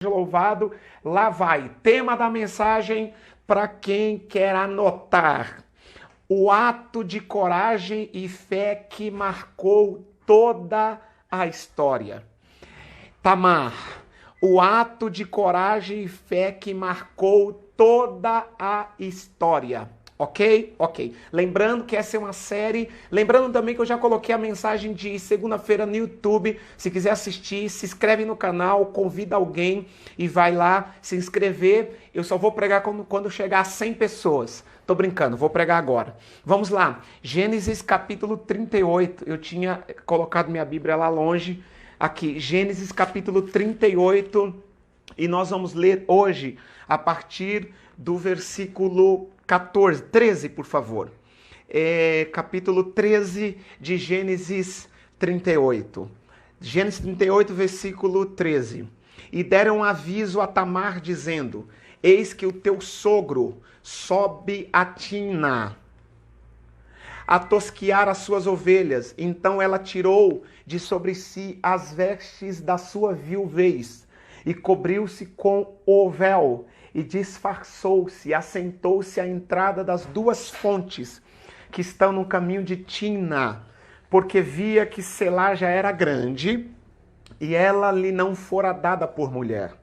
seja louvado. Lá vai. Tema da mensagem para quem quer anotar. O ato de coragem e fé que marcou toda a história. Tamar, o ato de coragem e fé que marcou toda a história. Ok? Ok. Lembrando que essa é uma série. Lembrando também que eu já coloquei a mensagem de segunda-feira no YouTube. Se quiser assistir, se inscreve no canal, convida alguém e vai lá se inscrever. Eu só vou pregar quando chegar a 100 pessoas. Tô brincando, vou pregar agora. Vamos lá. Gênesis capítulo 38. Eu tinha colocado minha Bíblia lá longe. Aqui, Gênesis capítulo 38. E nós vamos ler hoje a partir do versículo 13, por favor. Capítulo 13 de Gênesis 38. Gênesis 38, versículo 13. E deram aviso a Tamar, dizendo: eis que o teu sogro sobe a Timná a tosquiar as suas ovelhas. Então ela tirou de sobre si as vestes da sua viuvez e cobriu-se com o véu e disfarçou-se, assentou-se à entrada das duas fontes que estão no caminho de Timná, porque via que Selá já era grande e ela lhe não fora dada por mulher.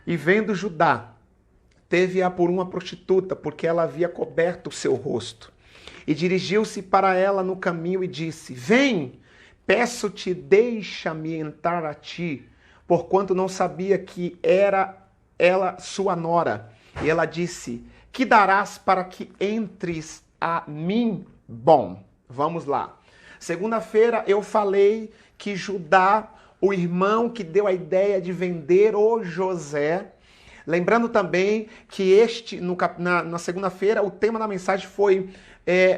E vendo Judá, teve-a por uma prostituta, porque ela havia coberto o seu rosto. E dirigiu-se para ela no caminho e disse: vem, peço-te, deixa-me entrar a ti, porquanto não sabia que era ela sua nora. E ela disse: que darás para que entres a mim? Bom, vamos lá. Segunda-feira eu falei que Judá, o irmão que deu a ideia de vender o José. Lembrando também que na segunda-feira o tema da mensagem foi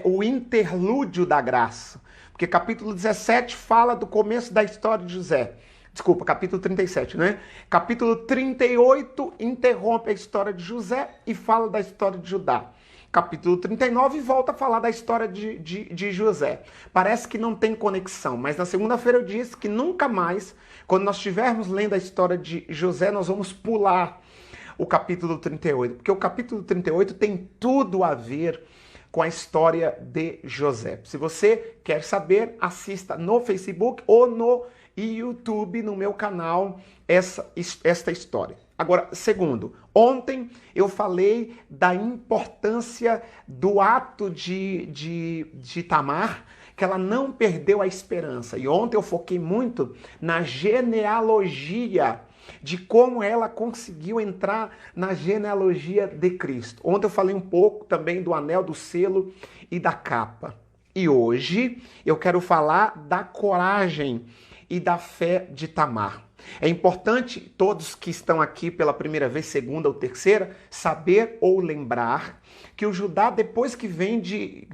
o interlúdio da graça. Porque capítulo 17 fala do começo da história de José. Desculpa, capítulo 37, né? Capítulo 38 interrompe a história de José e fala da história de Judá. Capítulo 39 volta a falar da história de José. Parece que não tem conexão, mas na segunda-feira eu disse que nunca mais, quando nós estivermos lendo a história de José, nós vamos pular o capítulo 38, porque o capítulo 38 tem tudo a ver com a história de José. Se você quer saber, assista no Facebook ou no YouTube, no meu canal, esta história. Agora, segundo, ontem eu falei da importância do ato de Tamar, que ela não perdeu a esperança. E ontem eu foquei muito na genealogia, de como ela conseguiu entrar na genealogia de Cristo. Ontem eu falei um pouco também do anel, do selo e da capa. E hoje eu quero falar da coragem e da fé de Tamar. É importante todos que estão aqui pela primeira vez, segunda ou terceira, saber ou lembrar que o Judá, depois que vem de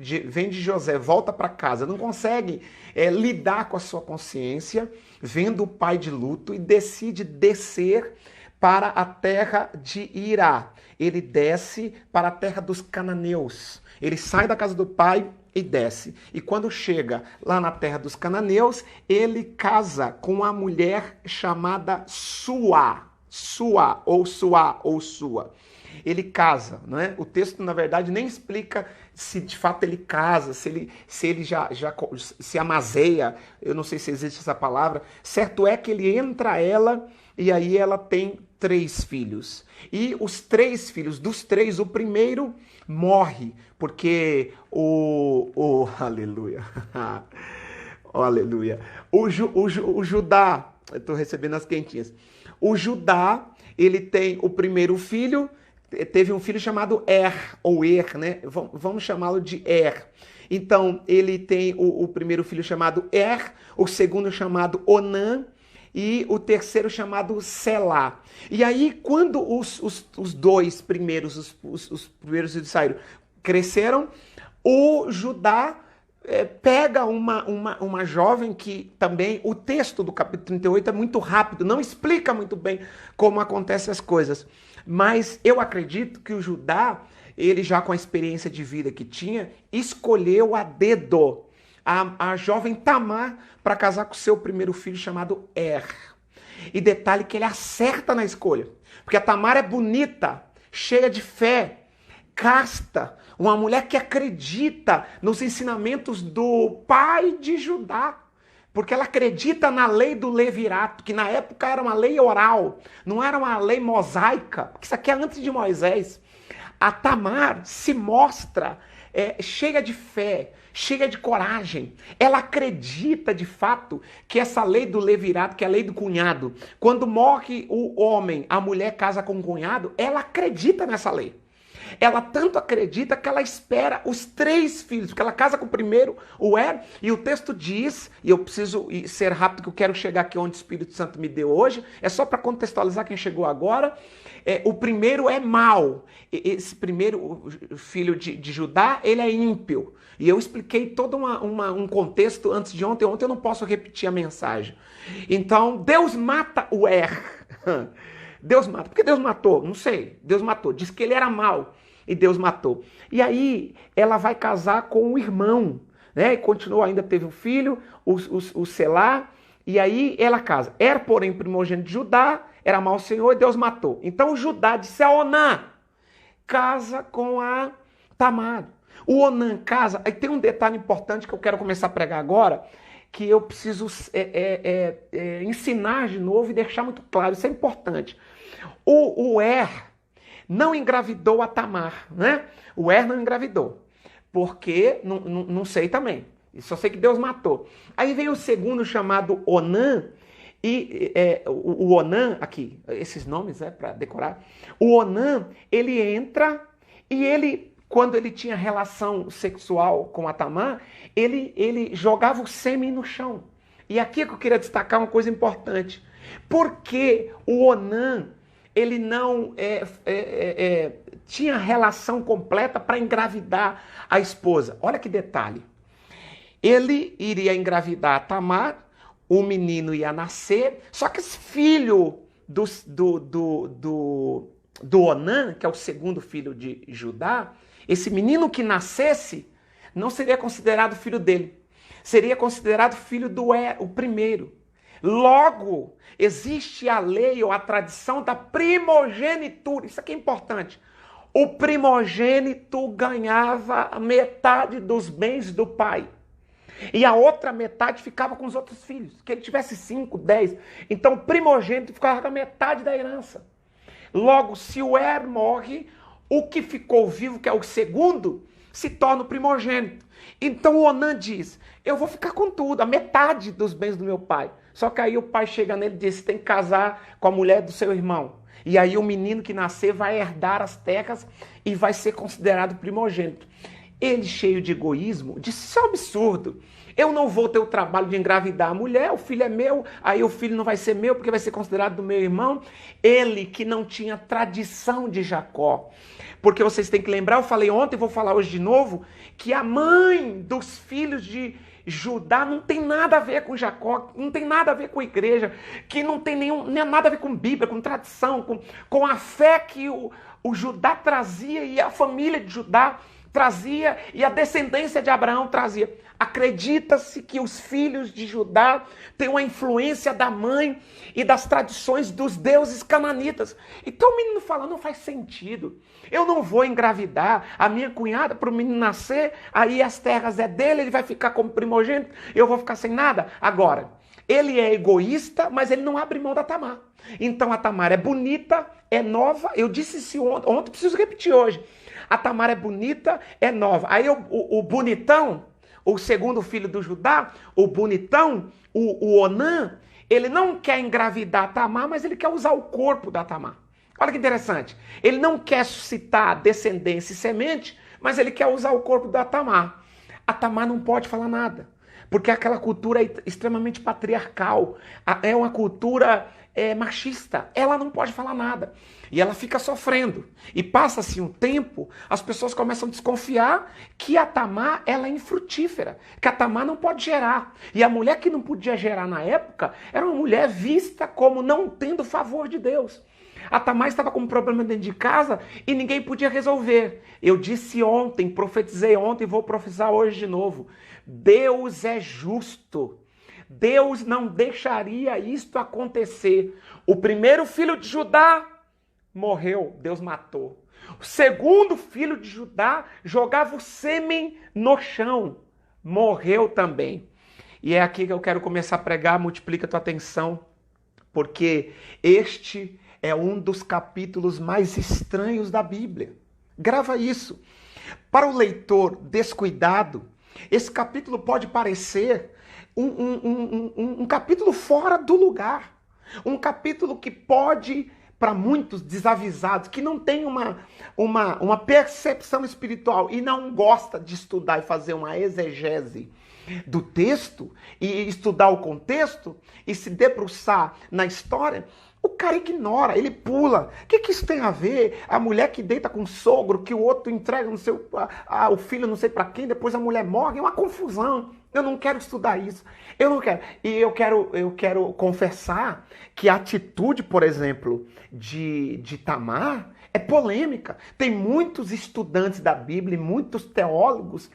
José, volta para casa, não consegue lidar com a sua consciência, vendo o pai de luto, e decide descer para a terra de Irá. Ele desce para a terra dos cananeus. Ele sai da casa do pai e desce. E quando chega lá na terra dos cananeus, ele casa com uma mulher chamada Sua. Sua. Ele casa, né? O texto, na verdade, nem explica se de fato ele casa, se ele já se amazeia, eu não sei se existe essa palavra. Certo é que ele entra ela e aí ela tem 3 filhos. E os 3 filhos, dos 3, o primeiro morre, porque aleluia, aleluia, o Judá, eu estou recebendo as quentinhas, o Judá, ele tem o primeiro filho, teve um filho chamado Er, né? Vamos chamá-lo de Er. Então, ele tem o primeiro filho chamado Er, o segundo chamado Onã e o terceiro chamado Selá. E aí, quando os 2 primeiros, os primeiros filhos saíram, cresceram, o Judá pega uma jovem que também, o texto do capítulo 38 é muito rápido, não explica muito bem como acontecem as coisas. Mas eu acredito que o Judá, ele já com a experiência de vida que tinha, escolheu a dedo a jovem Tamar para casar com seu primeiro filho chamado Er. E detalhe que ele acerta na escolha. Porque a Tamar é bonita, cheia de fé, casta, uma mulher que acredita nos ensinamentos do pai de Judá. Porque ela acredita na lei do levirato, que na época era uma lei oral, não era uma lei mosaica, porque isso aqui é antes de Moisés. A Tamar se mostra cheia de fé, cheia de coragem. Ela acredita de fato que essa lei do levirato, que é a lei do cunhado, quando morre o homem, a mulher casa com o cunhado, ela acredita nessa lei. Ela tanto acredita que ela espera os 3 filhos, porque ela casa com o primeiro, o e o texto diz, e eu preciso ser rápido que eu quero chegar aqui onde o Espírito Santo me deu hoje, é só para contextualizar quem chegou agora, o primeiro é mau, esse primeiro filho de Judá, ele é ímpio, e eu expliquei todo um contexto antes de ontem eu não posso repetir a mensagem. Então, Deus mata o Deus mata. Por que Deus matou? Não sei. Deus matou. Diz que ele era mau e Deus matou. E aí ela vai casar com o irmão, né? E continuou, ainda teve um filho, o Selá, e aí ela casa. Era, porém, primogênito de Judá, era mau Senhor e Deus matou. Então Judá disse a Onã, casa com a Tamar. O Onã casa, aí tem um detalhe importante que eu quero começar a pregar agora, que eu preciso ensinar de novo e deixar muito claro, isso é importante. O não engravidou a Tamar, né? O não engravidou, porque, não sei também, só sei que Deus matou. Aí vem o segundo chamado Onã, e o Onã, aqui, esses nomes para decorar, o Onã, ele entra e ele, quando ele tinha relação sexual com a Tamar, ele jogava o sêmen no chão. E aqui é que eu queria destacar uma coisa importante. Porque o Onã, ele não tinha relação completa para engravidar a esposa. Olha que detalhe. Ele iria engravidar a Tamar, o menino ia nascer, só que esse filho do Onã, que é o segundo filho de Judá, esse menino que nascesse não seria considerado filho dele. Seria considerado filho do o primeiro. Logo, existe a lei ou a tradição da primogenitura. Isso aqui é importante. O primogênito ganhava metade dos bens do pai. E a outra metade ficava com os outros filhos. Que ele tivesse 5, 10. Então o primogênito ficava com a metade da herança. Logo, se o morre, o que ficou vivo, que é o segundo, se torna o primogênito. Então o Onã diz, eu vou ficar com tudo, a metade dos bens do meu pai. Só que aí o pai chega nele e diz, você tem que casar com a mulher do seu irmão. E aí o menino que nascer vai herdar as terras e vai ser considerado primogênito. Ele, cheio de egoísmo, disse, isso é um absurdo. Eu não vou ter o trabalho de engravidar a mulher, o filho é meu, aí o filho não vai ser meu porque vai ser considerado do meu irmão. Ele que não tinha tradição de Jacó. Porque vocês têm que lembrar, eu falei ontem e vou falar hoje de novo, que a mãe dos filhos de Judá não tem nada a ver com Jacó, não tem nada a ver com a igreja, que não tem nada a ver com Bíblia, com tradição, com a fé que o Judá trazia e a família de Judá trazia e a descendência de Abraão trazia. Acredita-se que os filhos de Judá têm uma influência da mãe e das tradições dos deuses cananitas. Então o menino fala, não faz sentido. Eu não vou engravidar a minha cunhada para o menino nascer, aí as terras é dele, ele vai ficar como primogênito, eu vou ficar sem nada. Agora, ele é egoísta, mas ele não abre mão da Tamar. Então a Tamar é bonita, é nova, eu disse isso ontem, preciso repetir hoje. A Tamar é bonita, é nova. Aí o bonitão, o segundo filho do Judá, o bonitão, o Onã, ele não quer engravidar a Tamar, mas ele quer usar o corpo da Tamar. Olha que interessante. Ele não quer suscitar descendência e semente, mas ele quer usar o corpo da Tamar. A Tamar não pode falar nada, porque aquela cultura é extremamente patriarcal. É uma cultura machista. Ela não pode falar nada. E ela fica sofrendo. E passa-se um tempo, as pessoas começam a desconfiar que a Tamar ela é infrutífera, que a Tamar não pode gerar. E a mulher que não podia gerar na época era uma mulher vista como não tendo favor de Deus. A Tamar estava com um problema dentro de casa e ninguém podia resolver. Eu disse ontem, profetizei ontem e vou profetizar hoje de novo. Deus é justo. Deus não deixaria isto acontecer. O primeiro filho de Judá morreu, Deus matou. O segundo filho de Judá jogava o sêmen no chão, morreu também. E é aqui que eu quero começar a pregar, multiplica a tua atenção, porque este é um dos capítulos mais estranhos da Bíblia. Grava isso. Para o leitor descuidado, esse capítulo pode parecer um capítulo fora do lugar. Um capítulo que pode, para muitos desavisados, que não tem uma percepção espiritual e não gosta de estudar e fazer uma exegese do texto e estudar o contexto e se debruçar na história, o cara ignora, ele pula. O que isso tem a ver? A mulher que deita com o sogro, que o outro entrega no seu, o filho não sei para quem, depois a mulher morre, é uma confusão. Eu não quero estudar isso. Eu não quero. E eu quero confessar que a atitude, por exemplo, de Tamar é polêmica. Tem muitos estudantes da Bíblia e muitos teólogos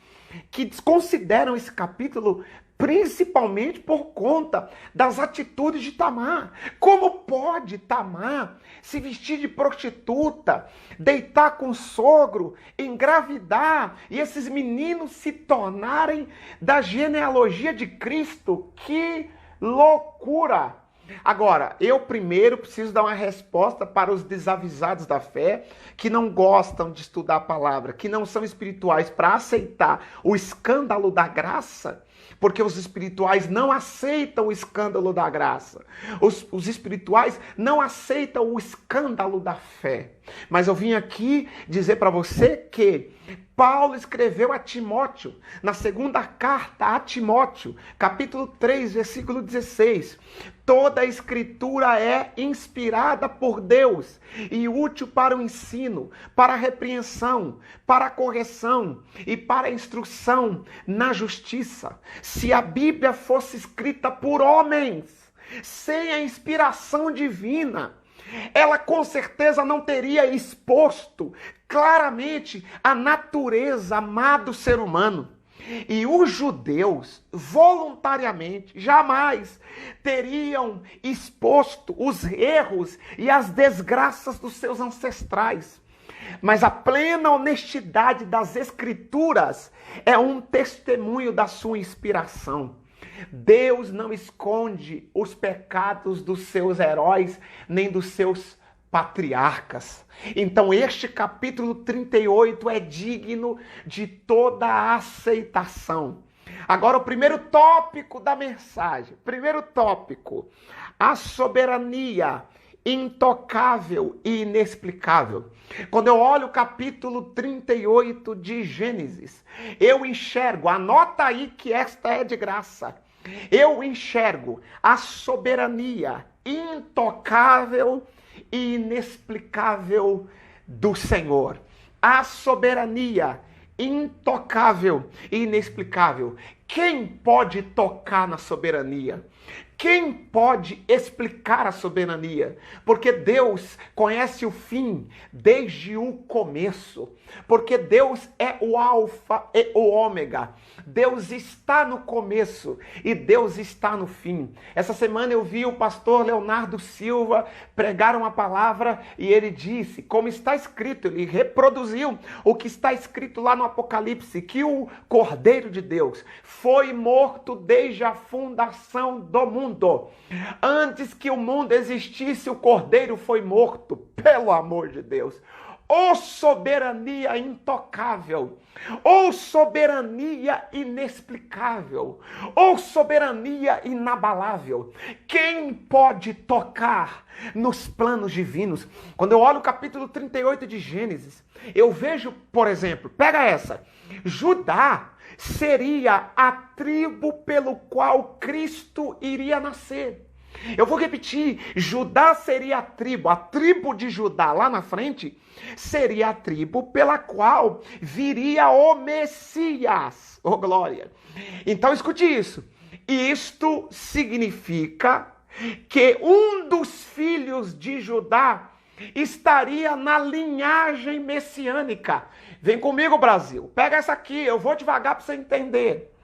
que desconsideram esse capítulo principalmente por conta das atitudes de Tamar. Como pode Tamar se vestir de prostituta, deitar com o sogro, engravidar e esses meninos se tornarem da genealogia de Cristo? Que loucura! Agora, eu primeiro preciso dar uma resposta para os desavisados da fé, que não gostam de estudar a palavra, que não são espirituais para aceitar o escândalo da graça, porque os espirituais não aceitam o escândalo da graça. Os espirituais não aceitam o escândalo da fé. Mas eu vim aqui dizer para você que Paulo escreveu a Timóteo, na segunda carta a Timóteo, capítulo 3, versículo 16. Toda a escritura é inspirada por Deus e útil para o ensino, para a repreensão, para a correção e para a instrução na justiça. Se a Bíblia fosse escrita por homens, sem a inspiração divina, ela com certeza não teria exposto claramente a natureza amada do ser humano. E os judeus, voluntariamente, jamais teriam exposto os erros e as desgraças dos seus ancestrais. Mas a plena honestidade das Escrituras é um testemunho da sua inspiração. Deus não esconde os pecados dos seus heróis, nem dos seus patriarcas. Então este capítulo 38 é digno de toda a aceitação. Agora o primeiro tópico da mensagem. Primeiro tópico. A soberania intocável e inexplicável. Quando eu olho o capítulo 38 de Gênesis, eu enxergo, anota aí que esta é de graça, eu enxergo a soberania intocável e inexplicável do Senhor. A soberania intocável e inexplicável. Quem pode tocar na soberania? Quem pode explicar a soberania? Porque Deus conhece o fim desde o começo. Porque Deus é o alfa e o ômega. Deus está no começo e Deus está no fim. Essa semana eu vi o pastor Leonardo Silva pregar uma palavra e ele disse, como está escrito, ele reproduziu o que está escrito lá no Apocalipse, que o Cordeiro de Deus foi morto desde a fundação do mundo. Antes que o mundo existisse, o Cordeiro foi morto, pelo amor de Deus. Ô soberania intocável, ô soberania inexplicável, ô soberania inabalável. Quem pode tocar nos planos divinos? Quando eu olho o capítulo 38 de Gênesis, eu vejo, por exemplo, pega essa, Judá seria a tribo pelo qual Cristo iria nascer. Eu vou repetir, Judá seria a tribo de Judá lá na frente seria a tribo pela qual viria o Messias. Oh, glória! Então escute isso. Isto significa que um dos filhos de Judá estaria na linhagem messiânica. Vem comigo, Brasil. Pega essa aqui, eu vou devagar para você entender.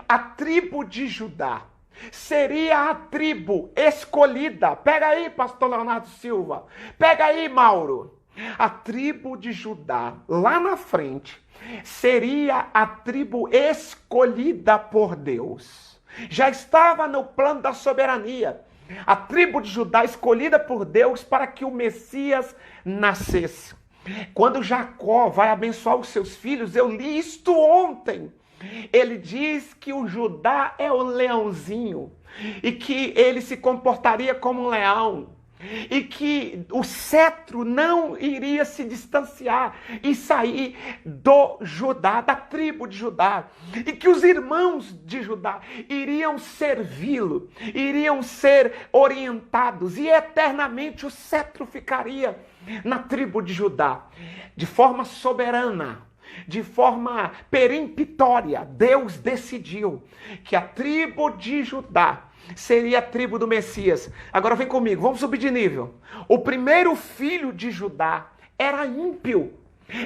A tribo de Judá seria a tribo escolhida. Pega aí, pastor Leonardo Silva. Pega aí, Mauro. A tribo de Judá, lá na frente, seria a tribo escolhida por Deus. Já estava no plano da soberania. A tribo de Judá escolhida por Deus para que o Messias nascesse. Quando Jacó vai abençoar os seus filhos, eu li isto ontem. Ele diz que o Judá é o leãozinho e que ele se comportaria como um leão e que o cetro não iria se distanciar e sair do Judá, da tribo de Judá, e que os irmãos de Judá iriam servi-lo, iriam ser orientados e eternamente o cetro ficaria na tribo de Judá, de forma soberana. De forma peremptória, Deus decidiu que a tribo de Judá seria a tribo do Messias. Agora vem comigo, vamos subir de nível. O primeiro filho de Judá era ímpio.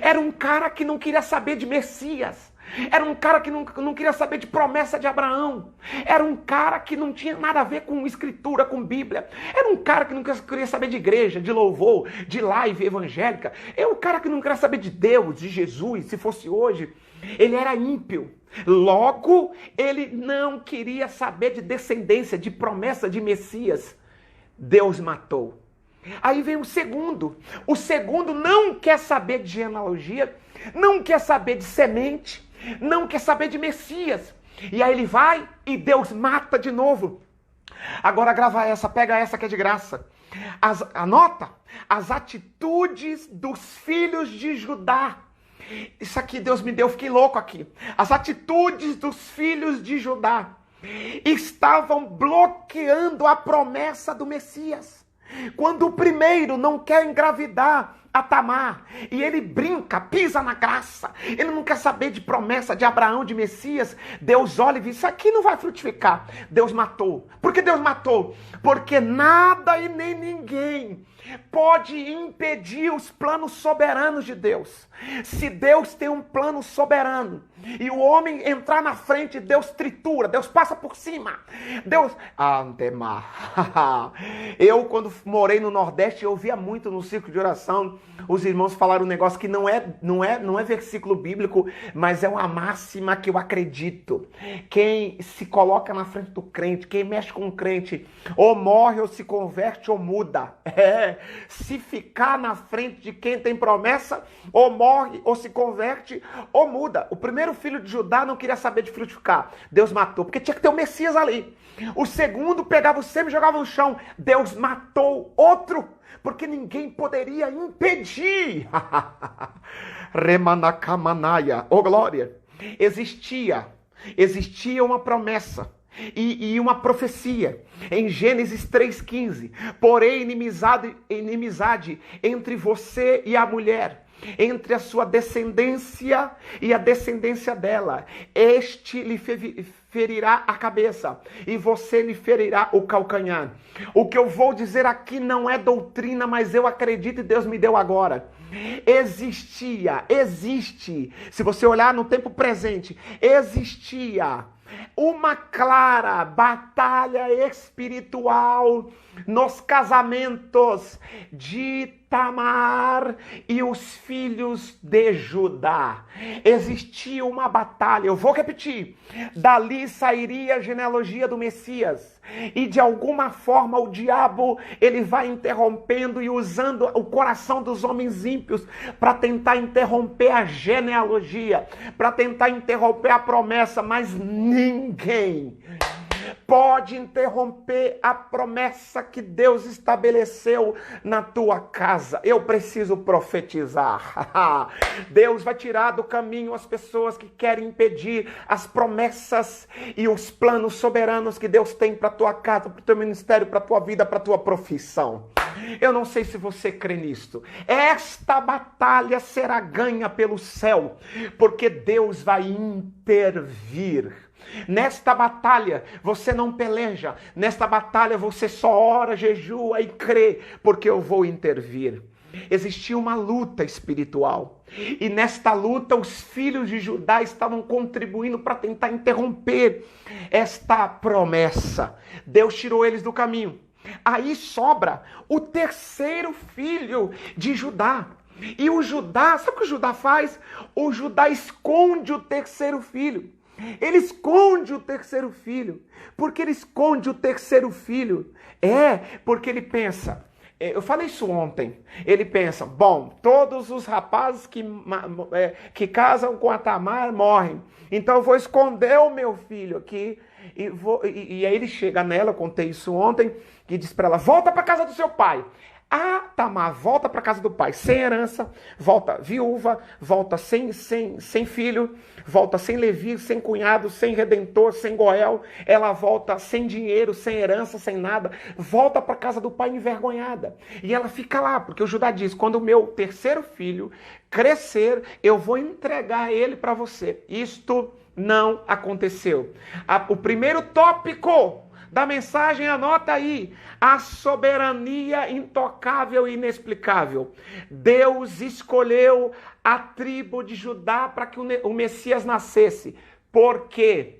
Era um cara que não queria saber de Messias. Era um cara que não queria saber de promessa de Abraão. Era um cara que não tinha nada a ver com escritura, com Bíblia. Era um cara que não queria saber de igreja, de louvor, de live evangélica. Era um cara que não queria saber de Deus, de Jesus, se fosse hoje. Ele era ímpio. Logo, ele não queria saber de descendência, de promessa de Messias. Deus matou. Aí vem o segundo. O segundo não quer saber de genealogia, não quer saber de semente, não quer saber de Messias. E aí ele vai e Deus mata de novo. Agora grava essa, pega essa que é de graça. Anota as atitudes dos filhos de Judá. Isso aqui Deus me deu, fiquei louco aqui. As atitudes dos filhos de Judá estavam bloqueando a promessa do Messias. Quando o primeiro não quer engravidar a Tamar, e ele brinca, pisa na graça, ele não quer saber de promessa de Abraão, de Messias, Deus olha e diz, isso aqui não vai frutificar. Deus matou. Por que Deus matou? Porque nada e nem ninguém pode impedir os planos soberanos de Deus. Se Deus tem um plano soberano e o homem entrar na frente, Deus tritura, Deus passa por cima. Deus... Eu, quando morei no Nordeste, eu via muito no círculo de oração, os irmãos falaram um negócio que não é versículo bíblico, mas é uma máxima que eu acredito. Quem se coloca na frente do crente, quem mexe com o crente, ou morre, ou se converte, ou muda. Se ficar na frente de quem tem promessa, ou morre, ou se converte, ou muda. O primeiro filho de Judá não queria saber de frutificar. Deus matou, porque tinha que ter o Messias ali. O segundo pegava o sêmen e jogava no chão. Deus matou outro, porque ninguém poderia impedir. Remanakamanaya. Ô glória! Existia uma promessa. E uma profecia em Gênesis 3,15. Porém, inimizade entre você e a mulher, entre a sua descendência e a descendência dela. Este lhe ferirá a cabeça e você lhe ferirá o calcanhar. O que eu vou dizer aqui não é doutrina, mas eu acredito e Deus me deu agora. Existe, se você olhar no tempo presente, existia uma clara batalha espiritual nos casamentos de Tamar e os filhos de Judá. Existia uma batalha, eu vou repetir, dali sairia a genealogia do Messias. E de alguma forma o diabo, ele vai interrompendo e usando o coração dos homens ímpios para tentar interromper a genealogia, para tentar interromper a promessa, mas ninguém pode interromper a promessa que Deus estabeleceu na tua casa. Eu preciso profetizar. Deus vai tirar do caminho as pessoas que querem impedir as promessas e os planos soberanos que Deus tem para tua casa, para o teu ministério, para tua vida, para tua profissão. Eu não sei se você crê nisto. Esta batalha será ganha pelo céu, porque Deus vai intervir. Nesta batalha você não peleja. Nesta batalha você só ora, jejua e crê, porque eu vou intervir. existia uma luta espiritual. E nesta luta, os filhos de Judá estavam contribuindo para tentar interromper esta promessa. Deus tirou eles do caminho. Aí sobra o terceiro filho de Judá. E o Judá, sabe o que o Judá faz? O Judá esconde o terceiro filho. Ele esconde o terceiro filho. Por que ele esconde o terceiro filho? Porque ele pensa... Eu falei isso ontem. Ele pensa, bom, todos os rapazes que casam com a Tamar morrem. Então eu vou esconder o meu filho aqui. E aí ele chega nela, eu contei isso ontem, que diz para ela, volta para casa do seu pai. A Tamar volta para casa do pai sem herança, volta viúva, volta sem filho, volta sem Levi, sem cunhado, sem redentor, sem Goel. Ela volta sem dinheiro, sem herança, sem nada. Volta para casa do pai envergonhada. E ela fica lá, porque o Judá diz, quando o meu terceiro filho crescer, eu vou entregar ele para você. Isto não aconteceu. O primeiro tópico da mensagem, anota aí, a soberania intocável e inexplicável. Deus escolheu a tribo de Judá para que o Messias nascesse. Por quê?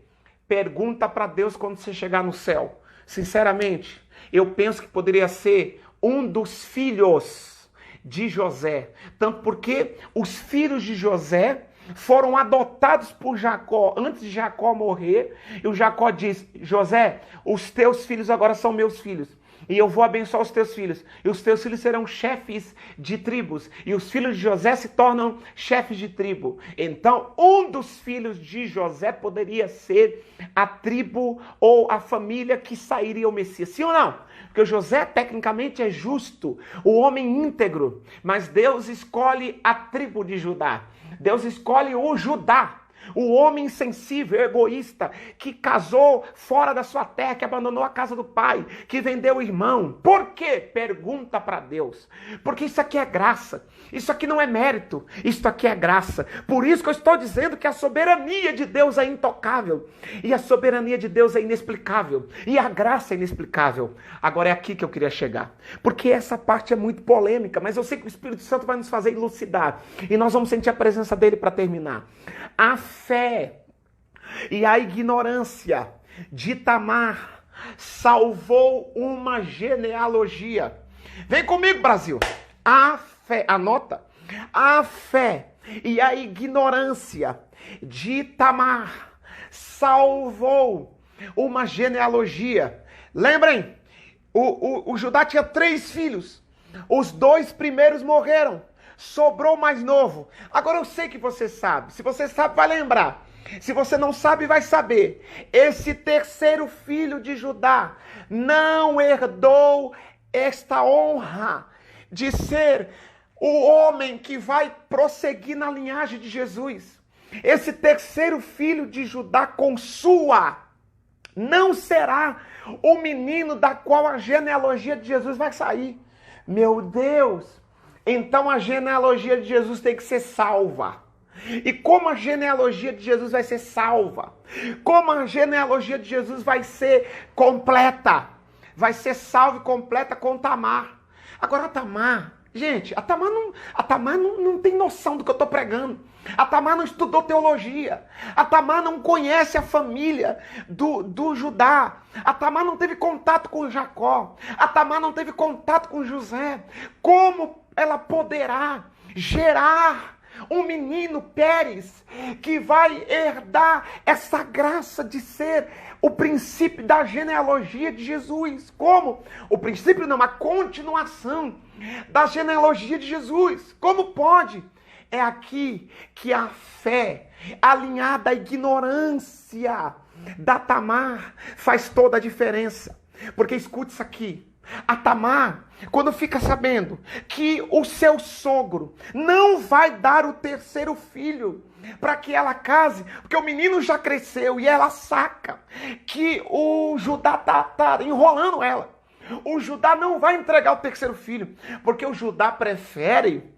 Pergunta para Deus quando você chegar no céu. Sinceramente, eu penso que poderia ser um dos filhos de José. Tanto porque os filhos de José foram adotados por Jacó antes de Jacó morrer. E o Jacó diz, José, os teus filhos agora são meus filhos. E eu vou abençoar os teus filhos. E os teus filhos serão chefes de tribos. E os filhos de José se tornam chefes de tribo. Então, um dos filhos de José poderia ser a tribo ou a família que sairia o Messias. Sim ou não? Porque o José, tecnicamente, é justo. O homem íntegro. Mas Deus escolhe a tribo de Judá. Deus escolhe o Judá. O homem insensível, egoísta, que casou fora da sua terra, que abandonou a casa do pai, que vendeu o irmão. Por quê? Pergunta para Deus. Porque isso aqui é graça. Isso aqui não é mérito. Isso aqui é graça. Por isso que eu estou dizendo que a soberania de Deus é intocável. E a soberania de Deus é inexplicável. E a graça é inexplicável. Agora é aqui que eu queria chegar. Porque essa parte é muito polêmica, mas eu sei que o Espírito Santo vai nos fazer elucidar. E nós vamos sentir a presença dele para terminar. A fé e a ignorância de Tamar salvou uma genealogia. Vem comigo, Brasil. A fé, anota. A fé e a ignorância de Tamar salvou uma genealogia. Lembrem, o Judá tinha 3 filhos. Os 2 primeiros morreram. Sobrou o mais novo. Agora eu sei que você sabe. Se você sabe, vai lembrar. Se você não sabe, vai saber. Esse terceiro filho de Judá não herdou esta honra de ser o homem que vai prosseguir na linhagem de Jesus. Esse terceiro filho de Judá com sua não será o menino da qual a genealogia de Jesus vai sair. Meu Deus! Então a genealogia de Jesus tem que ser salva. E como a genealogia de Jesus vai ser salva? Como a genealogia de Jesus vai ser completa? Vai ser salva e completa com Tamar. Agora a Tamar, gente, a Tamar não tem noção do que eu estou pregando. A Tamar não estudou teologia. A Tamar não conhece a família do Judá. A Tamar não teve contato com Jacó. A Tamar não teve contato com José. Como ela poderá gerar um menino Pérez que vai herdar essa graça de ser o princípio da genealogia de Jesus? Como? O princípio não, a continuação da genealogia de Jesus. Como pode? É aqui que a fé, alinhada à ignorância da Tamar, faz toda a diferença. Porque escute isso aqui. A Tamar, quando fica sabendo que o seu sogro não vai dar o terceiro filho para que ela case, porque o menino já cresceu, e ela saca que o Judá tá enrolando ela. O Judá não vai entregar o terceiro filho, porque o Judá prefere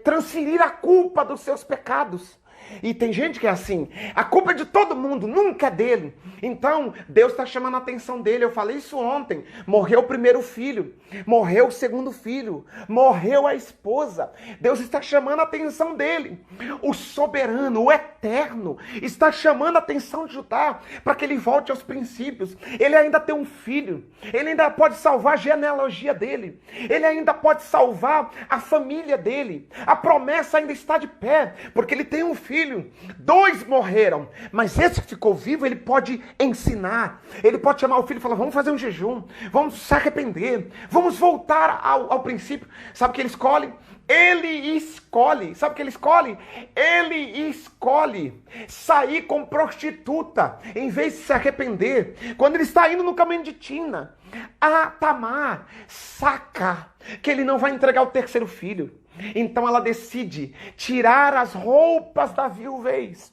transferir a culpa dos seus pecados. E tem gente que é assim, a culpa é de todo mundo, nunca é dele. Então, Deus está chamando a atenção dele. Eu falei isso ontem. Morreu o primeiro filho, morreu o segundo filho, morreu a esposa. Deus está chamando a atenção dele. O soberano, o eterno, está chamando a atenção de Judá para que ele volte aos princípios. Ele ainda tem um filho, ele ainda pode salvar a genealogia dele, ele ainda pode salvar a família dele. A promessa ainda está de pé, porque ele tem um filho. 2 morreram, mas esse que ficou vivo, ele pode ensinar, ele pode chamar o filho e falar: vamos fazer um jejum, vamos se arrepender, vamos voltar ao princípio. Sabe o que ele escolhe? Ele escolhe, sabe o que ele escolhe? Ele escolhe sair com prostituta, em vez de se arrepender. Quando ele está indo no caminho de Tina, a Tamar saca que ele não vai entregar o terceiro filho. Então ela decide tirar as roupas da viuvez,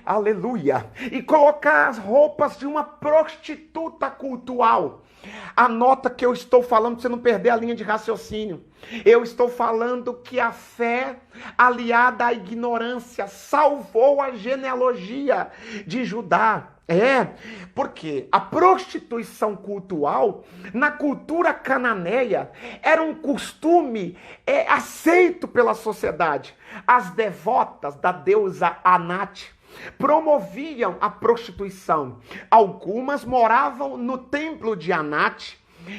aleluia, e colocar as roupas de uma prostituta cultual. Anota que eu estou falando, para você não perder a linha de raciocínio. Eu estou falando que a fé aliada à ignorância salvou a genealogia de Judá. Porque a prostituição cultual, na cultura cananeia, era um costume aceito pela sociedade. As devotas da deusa Anat promoviam a prostituição. Algumas moravam no templo de Anat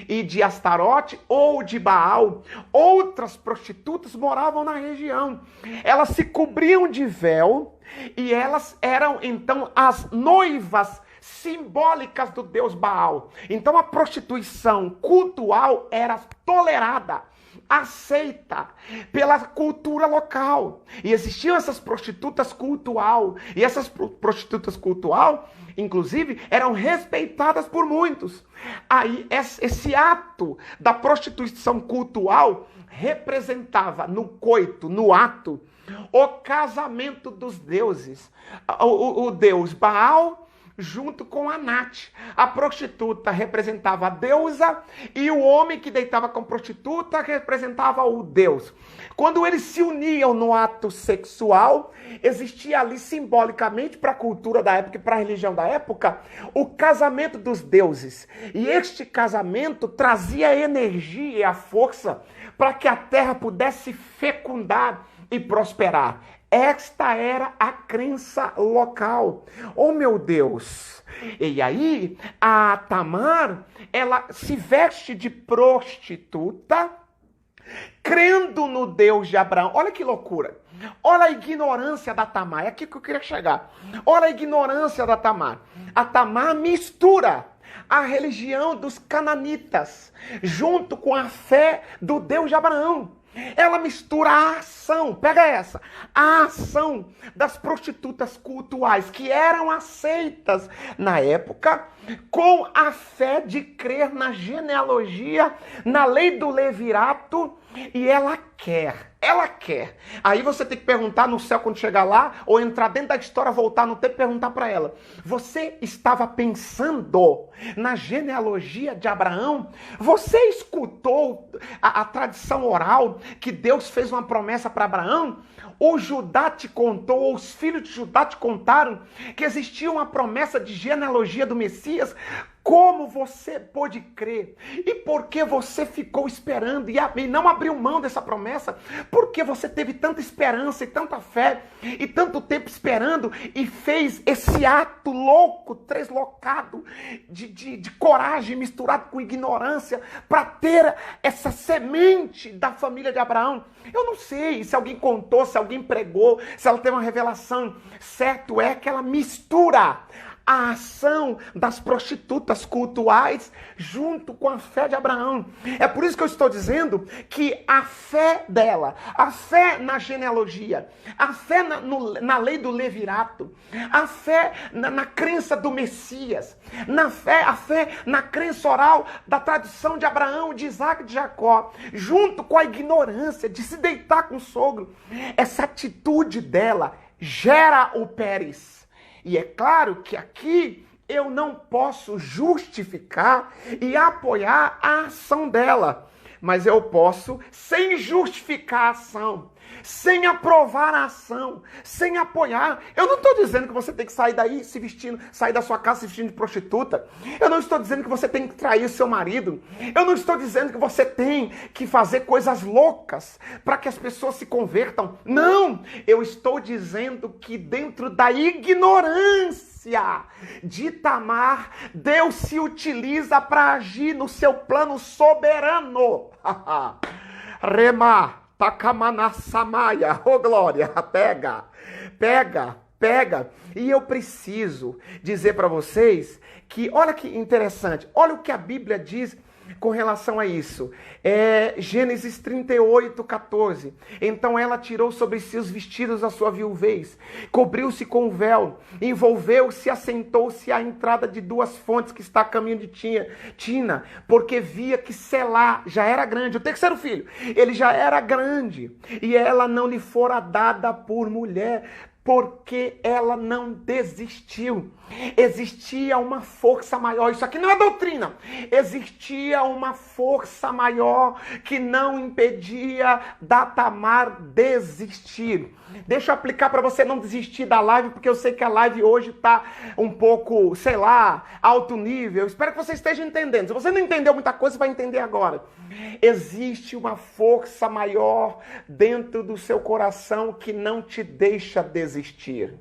e de Astarote ou de Baal. Outras prostitutas moravam na região. Elas se cobriam de véu e elas eram então as noivas simbólicas do deus Baal. Então a prostituição cultual era tolerada, aceita pela cultura local. E existiam essas prostitutas cultual. E essas prostitutas cultual, inclusive, eram respeitadas por muitos. Aí esse ato da prostituição cultual representava no coito, no ato, o casamento dos deuses. O deus Baal junto com Anat. A prostituta representava a deusa e o homem que deitava com a prostituta representava o deus. Quando eles se uniam no ato sexual, existia ali simbolicamente, para a cultura da época e para a religião da época, o casamento dos deuses. E este casamento trazia a energia e a força para que a terra pudesse fecundar e prosperar. Esta era a crença local. Oh, meu Deus! E aí, a Tamar, ela se veste de prostituta, crendo no Deus de Abraão. Olha que loucura! Olha a ignorância da Tamar. É aqui que eu queria chegar. Olha a ignorância da Tamar. A Tamar mistura a religião dos cananitas junto com a fé do Deus de Abraão. Ela mistura a ação, pega essa, a ação das prostitutas cultuais que eram aceitas na época com a fé de crer na genealogia, na lei do levirato, e ela quer. Aí você tem que perguntar no céu quando chegar lá, ou entrar dentro da história, voltar no tempo e perguntar para ela: você estava pensando na genealogia de Abraão? Você escutou a tradição oral que Deus fez uma promessa para Abraão? O Judá te contou, ou os filhos de Judá te contaram que existia uma promessa de genealogia do Messias? Como você pôde crer? E por que você ficou esperando e não abriu mão dessa promessa? Por que você teve tanta esperança e tanta fé e tanto tempo esperando e fez esse ato louco, translocado de coragem misturado com ignorância para ter essa semente da família de Abraão? Eu não sei se alguém contou, se alguém pregou, se ela teve uma revelação. Certo é que ela mistura a ação das prostitutas cultuais junto com a fé de Abraão. É por isso que eu estou dizendo que a fé dela, a fé na genealogia, a fé na lei do levirato, a fé na crença do Messias, a fé na crença oral da tradição de Abraão, de Isaac e de Jacó, junto com a ignorância de se deitar com o sogro, essa atitude dela gera o Pérez. E é claro que aqui eu não posso justificar e apoiar a ação dela. mas eu posso, sem justificar a ação, sem aprovar a ação, sem apoiar. Eu não estou dizendo que você tem que sair daí se vestindo, sair da sua casa se vestindo de prostituta. Eu não estou dizendo que você tem que trair o seu marido. Eu não estou dizendo que você tem que fazer coisas loucas para que as pessoas se convertam. Não! Eu estou dizendo que dentro da ignorância de Tamar, Deus se utiliza para agir no seu plano soberano. Rema. Takamanassamaya, oh glória, pega. E eu preciso dizer para vocês que, olha que interessante, olha o que a Bíblia diz com relação a isso. Gênesis 38, 14. Então ela tirou sobre si os vestidos da sua viuvez, cobriu-se com um véu, envolveu-se e assentou-se à entrada de duas fontes que está a caminho de Tina, porque via que Selá já era grande, o terceiro filho, ele já era grande, e ela não lhe fora dada por mulher, porque ela não desistiu. Existia uma força maior. Isso aqui não é doutrina. Existia uma força maior que não impedia da Tamar desistir. Deixa eu aplicar para você não desistir da live, porque eu sei que a live hoje está um pouco, sei lá, alto nível. Espero que você esteja entendendo. Se você não entendeu muita coisa, você vai entender agora. Existe uma força maior dentro do seu coração que não te deixa desistir.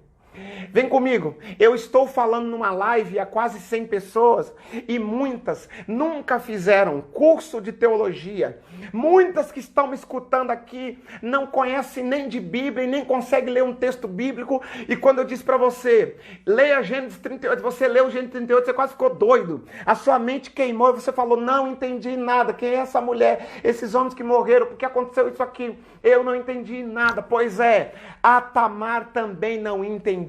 Vem comigo, eu estou falando numa live a quase 100 pessoas e muitas nunca fizeram curso de teologia. Muitas que estão me escutando aqui não conhecem nem de Bíblia e nem conseguem ler um texto bíblico. E quando eu disse para você, leia Gênesis 38, você leu Gênesis 38, você quase ficou doido. A sua mente queimou e você falou, não entendi nada. Quem é essa mulher? Esses homens que morreram, por que aconteceu isso aqui? Eu não entendi nada. Pois é, a Tamar também não entendia.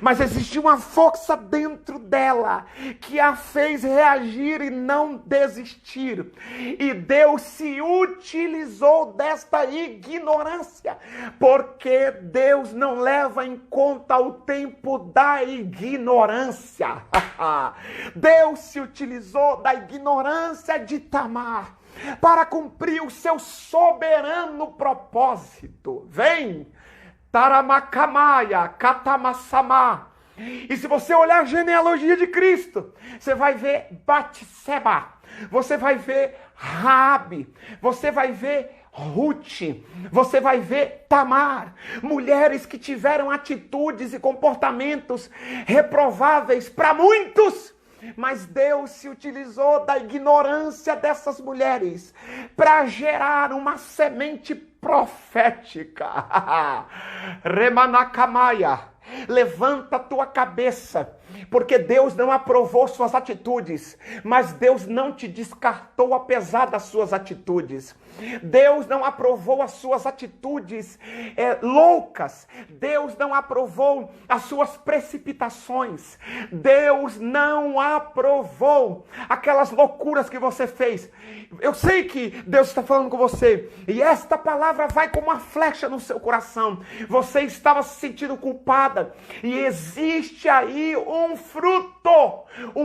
Mas existia uma força dentro dela que a fez reagir e não desistir. E Deus se utilizou desta ignorância, porque Deus não leva em conta o tempo da ignorância. Deus se utilizou da ignorância de Tamar para cumprir o seu soberano propósito. Vem! Taramakamaya, Katamassamá. E se você olhar a genealogia de Cristo, você vai ver Batseba, você vai ver Raabe, você vai ver Ruth, você vai ver Tamar, mulheres que tiveram atitudes e comportamentos reprováveis para muitos. Mas Deus se utilizou da ignorância dessas mulheres para gerar uma semente profética. Remanakamaya, levanta a tua cabeça, porque Deus não aprovou suas atitudes, mas Deus não te descartou apesar das suas atitudes. Deus não aprovou as suas atitudes loucas. Deus não aprovou as suas precipitações. Deus não aprovou aquelas loucuras que você fez. Eu sei que Deus está falando com você, e esta palavra vai como uma flecha no seu coração. Você estava se sentindo culpada, e existe aí um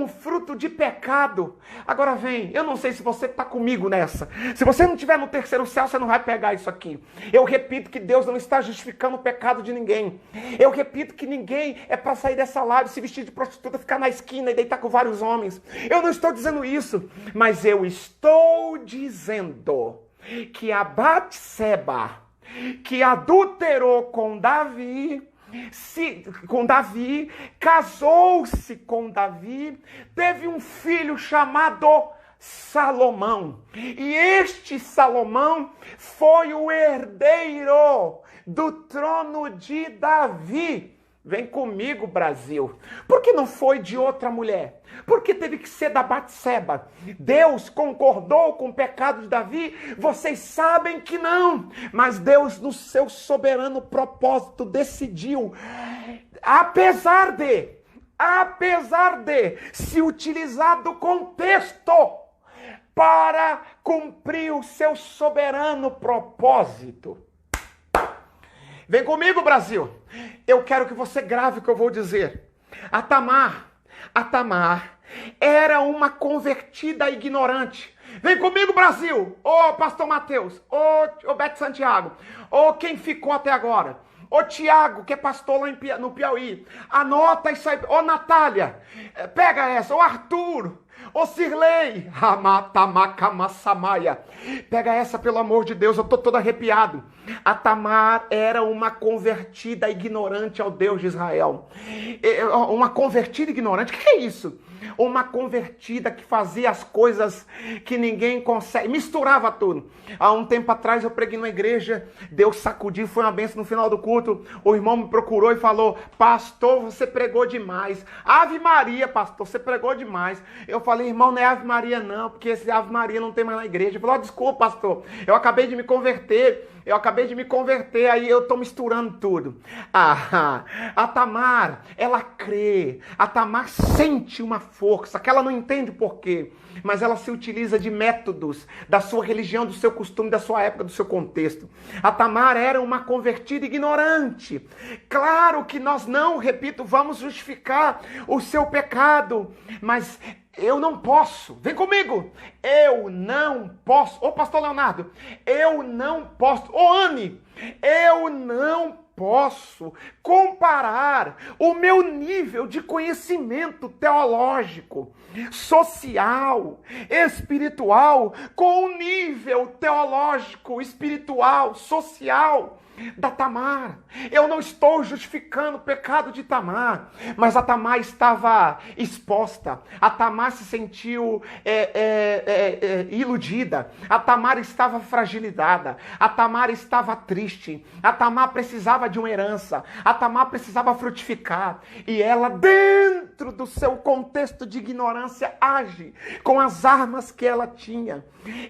fruto de pecado. Agora vem, eu não sei se você está comigo nessa. Se você não estiver no terceiro céu, você não vai pegar isso aqui. Eu repito que Deus não está justificando o pecado de ninguém. Eu repito que ninguém é para sair dessa live, se vestir de prostituta, ficar na esquina e deitar com vários homens. Eu não estou dizendo isso, mas eu estou dizendo que a Batseba, que adulterou com Davi, casou-se com Davi, teve um filho chamado Salomão. E este Salomão foi o herdeiro do trono de Davi. Vem comigo, Brasil. Por que não foi de outra mulher? Por que teve que ser da Batseba? Deus concordou com o pecado de Davi? Vocês sabem que não. Mas Deus, no seu soberano propósito, decidiu, apesar de se utilizar do contexto para cumprir o seu soberano propósito. Vem comigo, Brasil. Eu quero que você grave o que eu vou dizer. A Tamar era uma convertida ignorante. Vem comigo, Brasil! Ô, pastor Mateus, ô, Beto Santiago, ô, quem ficou até agora? Ô, Tiago, que é pastor lá no Piauí, anota isso aí. Ô, Natália, pega essa. Ô, Arthur, ô, Cirlei, Ramatamacamassamaya, pega essa, pelo amor de Deus, eu tô todo arrepiado. A Tamar era uma convertida ignorante ao Deus de Israel. Uma convertida ignorante, o que é isso? Uma convertida que fazia as coisas que ninguém consegue, misturava tudo. Há um tempo atrás eu preguei numa igreja, Deus sacudiu, foi uma bênção no final do culto. O irmão me procurou e falou: pastor, você pregou demais. Ave Maria, pastor, você pregou demais. Eu falei: irmão, não é Ave Maria não, porque esse Ave Maria não tem mais na igreja. Ele falou: desculpa, pastor, eu acabei de me converter, aí eu estou misturando tudo. A Tamar, ela crê, a Tamar sente uma força, que ela não entende o porquê, mas ela se utiliza de métodos da sua religião, do seu costume, da sua época, do seu contexto. A Tamar era uma convertida ignorante. Claro que nós não, repito, vamos justificar o seu pecado, mas eu não posso, vem comigo, eu não posso, ô pastor Leonardo, eu não posso, ô Anne, eu não posso comparar o meu nível de conhecimento teológico, social, espiritual, com o nível teológico, espiritual, social da Tamar. Eu não estou justificando o pecado de Tamar, mas a Tamar estava exposta, a Tamar se sentiu iludida, a Tamar estava fragilizada, a Tamar estava triste, a Tamar precisava de uma herança, a Tamar precisava frutificar, e ela, dentro do seu contexto de ignorância, age com as armas que ela tinha.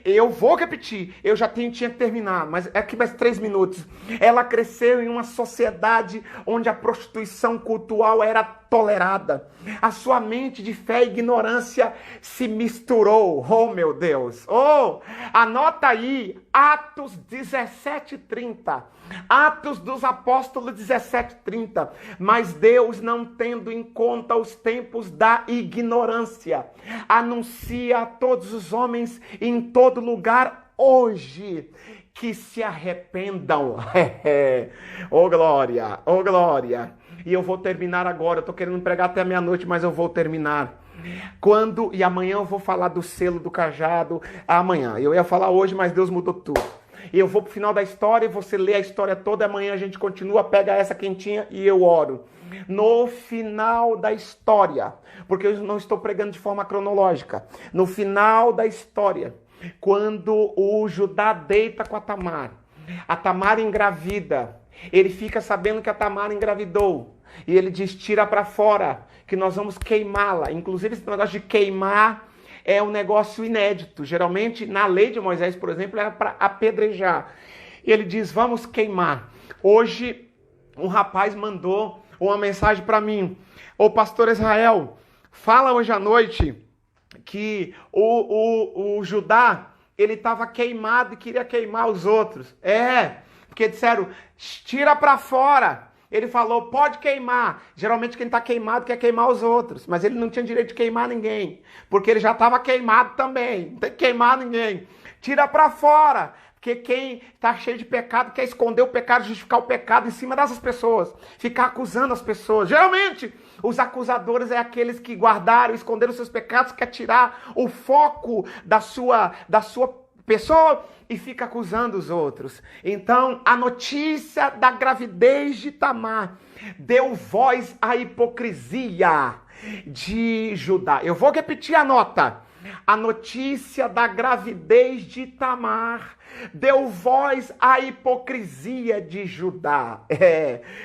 Eu vou repetir, eu já tinha que terminar, mas é aqui mais 3 minutos. Ela cresceu em uma sociedade onde a prostituição cultural era tolerada. A sua mente de fé e ignorância se misturou. Oh, meu Deus! Oh, anota aí, Atos 17:30. Atos dos Apóstolos 17:30. Mas Deus, não tendo em conta os tempos da ignorância, anuncia a todos os homens em todo lugar hoje que se arrependam. Oh glória, oh glória. E eu vou terminar agora, eu estou querendo pregar até meia-noite, mas eu vou terminar. E amanhã eu vou falar do selo do cajado, amanhã. Eu ia falar hoje, mas Deus mudou tudo. E eu vou pro final da história, você lê a história toda, amanhã a gente continua, pega essa quentinha e eu oro. No final da história, porque eu não estou pregando de forma cronológica, no final da história, quando o Judá deita com a Tamar engravida, ele fica sabendo que a Tamar engravidou, e ele diz: tira para fora, que nós vamos queimá-la. Inclusive esse negócio de queimar é um negócio inédito. Geralmente na lei de Moisés, por exemplo, era para apedrejar. E ele diz: vamos queimar. Hoje um rapaz mandou uma mensagem para mim: ô pastor Israel, fala hoje à noite que o Judá, ele estava queimado e queria queimar os outros. Porque disseram: tira para fora. Ele falou: pode queimar. Geralmente quem está queimado quer queimar os outros, mas ele não tinha direito de queimar ninguém, porque ele já estava queimado também. Não tem que queimar ninguém. Tira para fora. Porque quem está cheio de pecado quer esconder o pecado, justificar o pecado em cima dessas pessoas, ficar acusando as pessoas. Geralmente, os acusadores é aqueles que guardaram, esconderam seus pecados, quer tirar o foco da sua pessoa e fica acusando os outros. Então, a notícia da gravidez de Tamar deu voz à hipocrisia de Judá. Eu vou repetir a nota. A notícia da gravidez de Tamar deu voz à hipocrisia de Judá.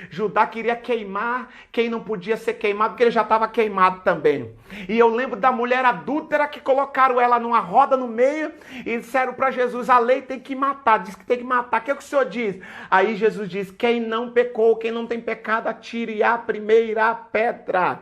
Judá queria queimar quem não podia ser queimado, porque ele já estava queimado também. E eu lembro da mulher adúltera que colocaram ela numa roda no meio e disseram para Jesus: a lei tem que matar, diz que tem que matar. O que o senhor diz? Aí Jesus diz: quem não pecou, quem não tem pecado, atire a primeira pedra.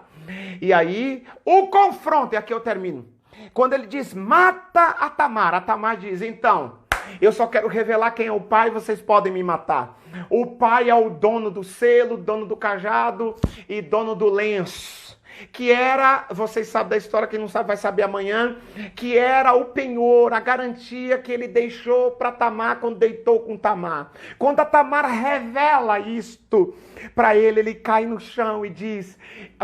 E aí o confronto, e aqui eu termino. Quando ele diz: mata a Tamar diz: então, eu só quero revelar quem é o pai, vocês podem me matar. O pai é o dono do selo, dono do cajado e dono do lenço. que era, vocês sabem da história, quem não sabe vai saber amanhã, que era o penhor, a garantia que ele deixou para Tamar quando deitou com Tamar. Quando a Tamar revela isto para ele, ele cai no chão e diz: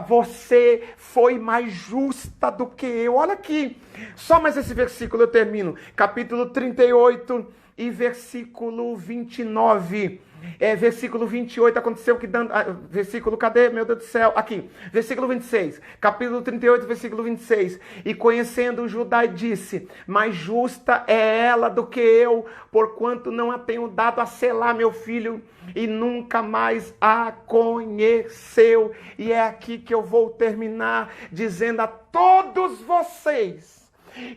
você foi mais justa do que eu. Olha aqui, só mais esse versículo eu termino. Capítulo 38 e versículo 29. Versículo 28, aconteceu que dando... versículo, cadê? Meu Deus do céu. Aqui, versículo 26. Capítulo 38, versículo 26. E conhecendo Judá, disse: mais justa é ela do que eu, porquanto não a tenho dado a Selá, meu filho, e nunca mais a conheceu. E é aqui que eu vou terminar dizendo a todos vocês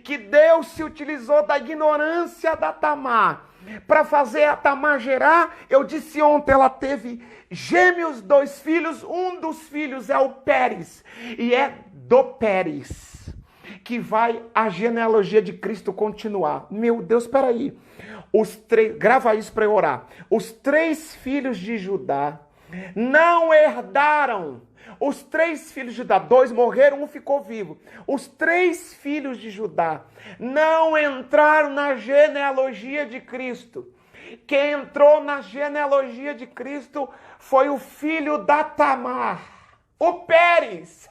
que Deus se utilizou da ignorância da Tamar para fazer a Tamar gerar. Eu disse ontem, ela teve gêmeos, 2 filhos, um dos filhos é o Pérez, e é do Pérez que vai a genealogia de Cristo continuar. Meu Deus, espera aí. Grava isso para eu orar. Os 3 filhos de Judá não herdaram. Os 3 filhos de Judá, 2 morreram, 1 ficou vivo. Os 3 filhos de Judá não entraram na genealogia de Cristo. Quem entrou na genealogia de Cristo foi o filho da Tamar, o Pérez.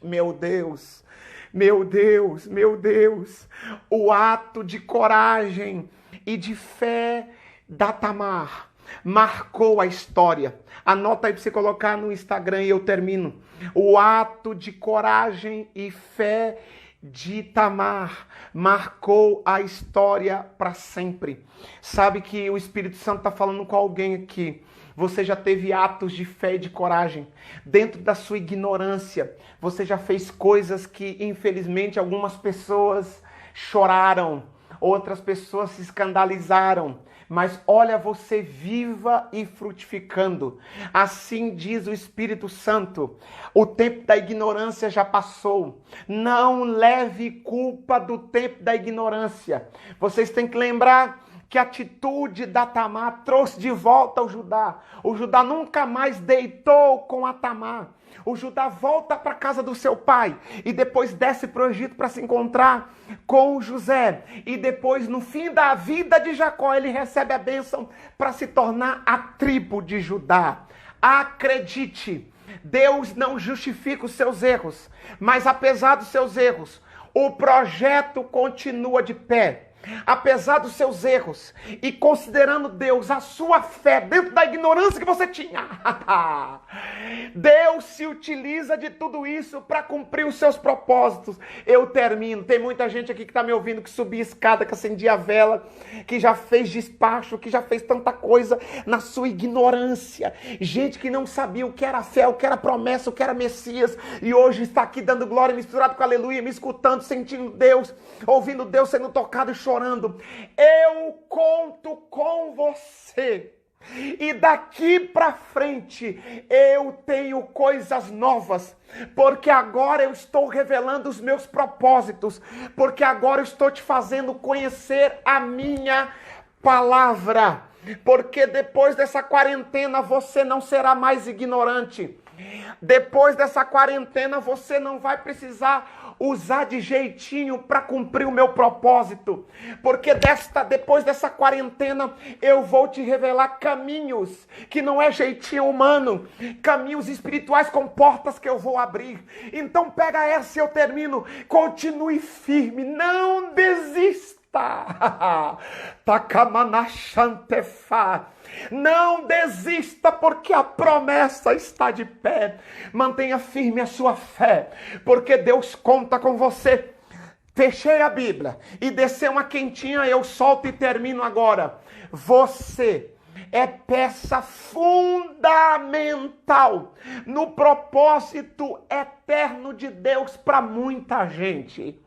Meu Deus, meu Deus, meu Deus. O ato de coragem e de fé da Tamar marcou a história. Anota aí para você colocar no Instagram e eu termino. O ato de coragem e fé de Tamar marcou a história para sempre. Sabe que o Espírito Santo está falando com alguém aqui. Você já teve atos de fé e de coragem. Dentro da sua ignorância, você já fez coisas que, infelizmente, algumas pessoas choraram, outras pessoas se escandalizaram. Mas olha você viva e frutificando. Assim diz o Espírito Santo. O tempo da ignorância já passou. Não leve culpa do tempo da ignorância. Vocês têm que lembrar que a atitude da Tamar trouxe de volta o Judá. O Judá nunca mais deitou com a Tamar. O Judá volta para a casa do seu pai e depois desce para o Egito para se encontrar com José. E depois, no fim da vida de Jacó, ele recebe a bênção para se tornar a tribo de Judá. Acredite, Deus não justifica os seus erros, mas apesar dos seus erros, o projeto continua de pé. Apesar dos seus erros e considerando Deus a sua fé dentro da ignorância que você tinha, Deus se utiliza de tudo isso para cumprir os seus propósitos. Eu termino. Tem muita gente aqui que está me ouvindo, que subia escada, que acendia a vela, que já fez despacho, que já fez tanta coisa na sua ignorância. Gente que não sabia o que era fé, o que era promessa, o que era Messias, e hoje está aqui dando glória misturado com aleluia, me escutando, sentindo Deus, ouvindo Deus sendo tocado e chorando. Eu conto com você. E daqui para frente eu tenho coisas novas, porque agora eu estou revelando os meus propósitos, porque agora eu estou te fazendo conhecer a minha palavra, porque depois dessa quarentena você não será mais ignorante. Depois dessa quarentena você não vai precisar usar de jeitinho para cumprir o meu propósito, porque depois dessa quarentena eu vou te revelar caminhos que não é jeitinho humano, caminhos espirituais com portas que eu vou abrir. Então pega essa e eu termino. Continue firme, não desista. Não desista, porque a promessa está de pé. Mantenha firme a sua fé, porque Deus conta com você. Fechei a Bíblia e desceu uma quentinha, eu solto e termino agora. Você é peça fundamental no propósito eterno de Deus para muita gente.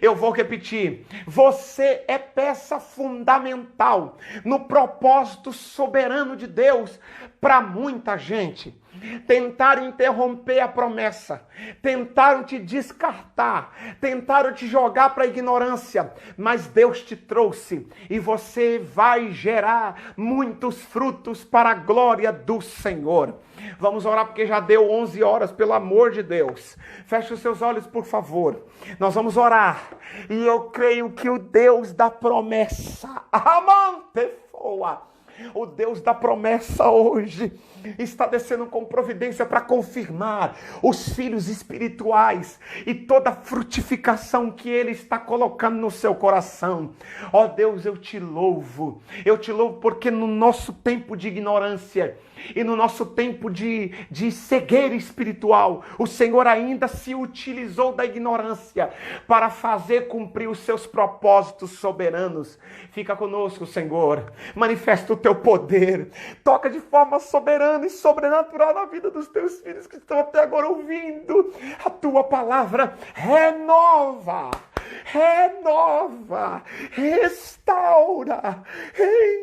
Eu vou repetir, você é peça fundamental no propósito soberano de Deus para muita gente. tentaram interromper a promessa, tentaram te descartar, tentaram te jogar para a ignorância, mas Deus te trouxe e você vai gerar muitos frutos para a glória do Senhor. Vamos orar porque já deu 11 horas, pelo amor de Deus. Feche os seus olhos, por favor. Nós vamos orar. E eu creio que o Deus da promessa, o Deus da promessa hoje está descendo com providência para confirmar os filhos espirituais e toda a frutificação que Ele está colocando no seu coração. Ó Deus, eu te louvo porque no nosso tempo de ignorância e no nosso tempo de cegueira espiritual, o Senhor ainda se utilizou da ignorância para fazer cumprir os seus propósitos soberanos. Fica conosco, Senhor, manifesta o teu poder, toca de forma soberana e sobrenatural na vida dos teus filhos que estão até agora ouvindo a tua palavra. Renova, restaura,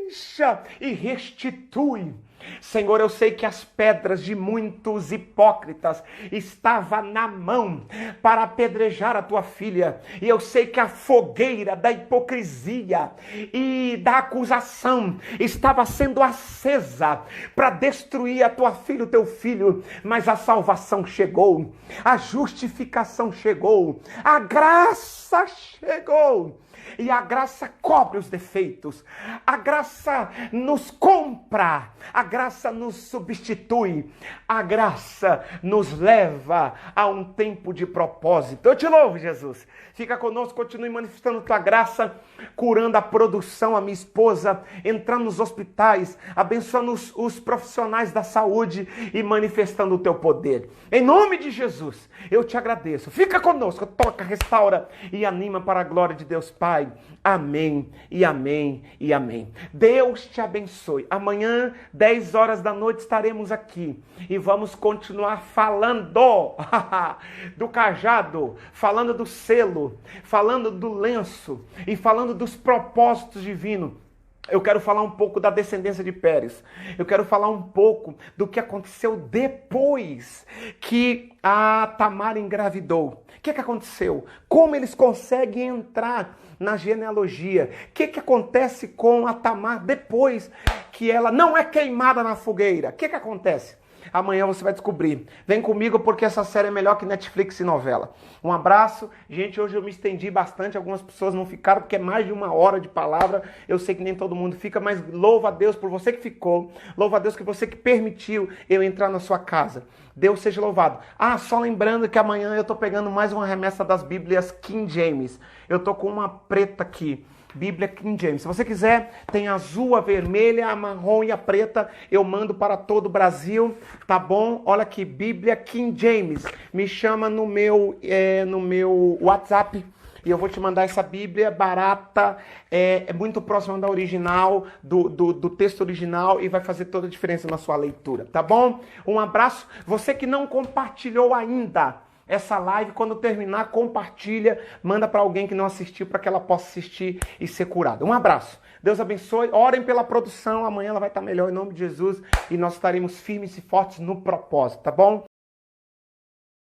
encha e restitui. Senhor, eu sei que as pedras de muitos hipócritas estavam na mão para apedrejar a tua filha. E eu sei que a fogueira da hipocrisia e da acusação estava sendo acesa para destruir a tua filha, o teu filho. Mas a salvação chegou, a justificação chegou, a graça chegou. E a graça cobre os defeitos, a graça nos compra, a graça nos substitui, a graça nos leva a um tempo de propósito. Eu te louvo, Jesus. Fica conosco, continue manifestando tua graça, curando a produção, a minha esposa, entrando nos hospitais, abençoando os profissionais da saúde e manifestando o teu poder. Em nome de Jesus, eu te agradeço. Fica conosco, toca, restaura e anima para a glória de Deus Pai. Amém e amém e amém. Deus te abençoe. Amanhã, 10 horas da noite, estaremos aqui e vamos continuar falando do cajado, falando do selo, falando do lenço e falando dos propósitos divinos. Eu quero falar um pouco da descendência de Pérez. Eu quero falar um pouco do que aconteceu depois que a Tamar engravidou. O que aconteceu? Como eles conseguem entrar na genealogia? O que acontece com a Tamar depois que ela não é queimada na fogueira? O que acontece? Amanhã você vai descobrir. Vem comigo porque essa série é melhor que Netflix e novela. Um abraço. Gente, hoje eu me estendi bastante. Algumas pessoas não ficaram porque é mais de 1 hora de palavra. Eu sei que nem todo mundo fica, mas louva a Deus por você que ficou. Louva a Deus que você que permitiu eu entrar na sua casa. Deus seja louvado. Só lembrando que amanhã eu tô pegando mais uma remessa das Bíblias King James. Eu tô com uma preta aqui. Bíblia King James. Se você quiser, tem a azul, a vermelha, a marrom e a preta. Eu mando para todo o Brasil, tá bom? Olha aqui, Bíblia King James. Me chama no meu WhatsApp e eu vou te mandar essa Bíblia barata. É muito próxima da original, do texto original e vai fazer toda a diferença na sua leitura, tá bom? Um abraço. Você que não compartilhou ainda essa live, quando terminar, compartilha, manda para alguém que não assistiu para que ela possa assistir e ser curada. Um abraço. Deus abençoe. Orem pela produção. Amanhã ela vai estar melhor em nome de Jesus e nós estaremos firmes e fortes no propósito, tá bom?